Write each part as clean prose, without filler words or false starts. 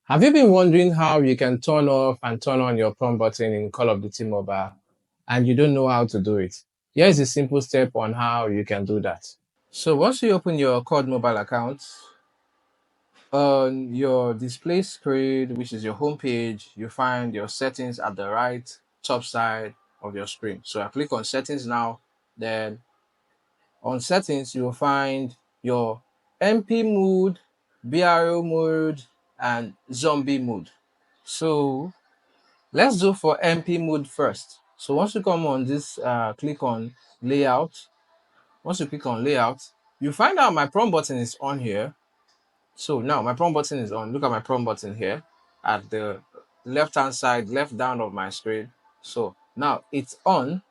Have you been wondering how you can turn off and turn on your prompt button in Call of Duty Mobile and you don't know how to do it? Here is a simple step on how you can do that. So once you open your COD mobile account, on your display screen, which is your home page, you find your settings at the right top side of your screen. So I click on settings now, then on settings, you will find your MP mode, BRO mode, and zombie mode. So let's do for MP mode first. So once you come on this, click on layout. Once you click on layout, you find out my prompt button is on here. So now my prompt button is on. Look at my prompt button here at the left hand side, left down of my screen. So now it's on,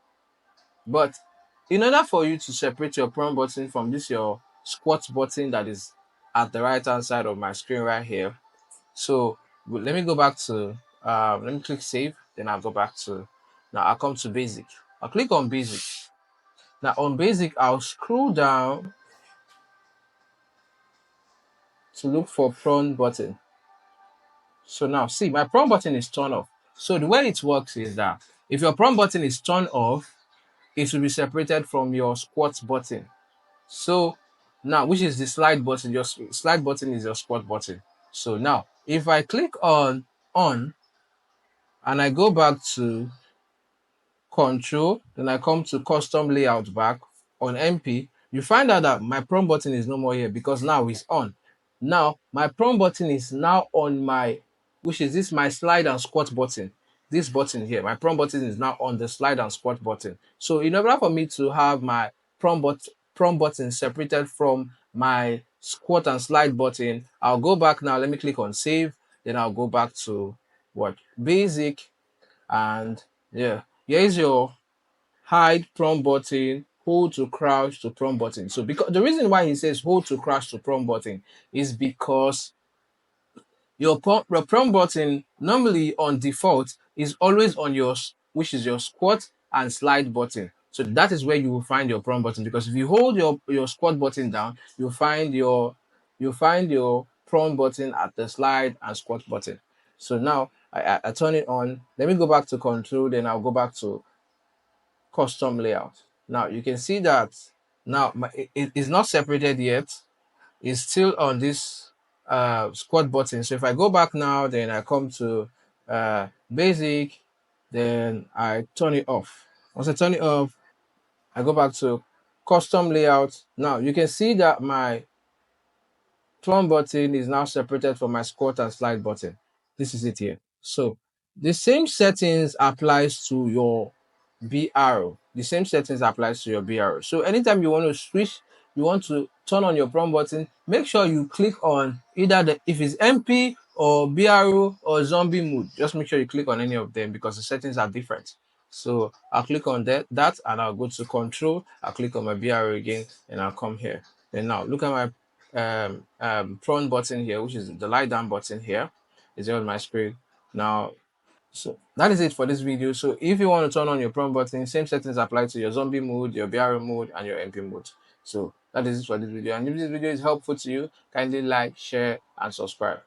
but in order for you to separate your prompt button from this your squat button that is at the right hand side of my screen right here. So let me go back to let me click save, then I'll go back to now I'll come to basic. I'll click on basic. Now on basic, I'll scroll down to look for prompt button. So now see my prompt button is turned off. So the way it works is that if your prompt button is turned off, it will be separated from your squat button. So now, which is the slide button, your slide button is your squat button. So now if I click on and I go back to control, then I come to custom layout back on MP, you find out that my prompt button is no more here because now it's on. Now my prompt button is now on my, which is this my slide and squat button. This button here, my prompt button is now on the slide and squat button. So in order for me to have my prompt button separated from my squat and slide button, I'll go back now. Let me click on save. Then I'll go back to what basic, and yeah, here is your hide prompt button, hold to crouch to prompt button. So because the reason why he says hold to crouch to prompt button is because your prompt button normally on default is always on your which is your squat and slide button. So that is where you will find your prompt button, because if you hold your squat button down, you'll find your prompt button at the slide and squat button. So now I turn it on. Let me go back to control, then I'll go back to custom layout. Now you can see that now it is not separated yet. It's still on this squat button. So if I go back now, then I come to basic, then I turn it off. Once I turn it off, I go back to custom layout. Now you can see that my prompt button is now separated from my squat and slide button. This is it here. So the same settings applies to your BR. The same settings applies to your BR. So anytime you want to switch, you want to turn on your prompt button, make sure you click on either the if it's MP or BRO or zombie mode. Just make sure you click on any of them because the settings are different. So I'll click on that and I'll go to control. I'll click on my BRO again and I'll come here. And now look at my prompt button here, which is the lie down button here. Is here on my screen. Now so that is it for this video. So if you want to turn on your prompt button, same settings apply to your zombie mode, your BR mode, and your MP mode. So that is it for this video. And if this video is helpful to you, kindly like, share, and subscribe.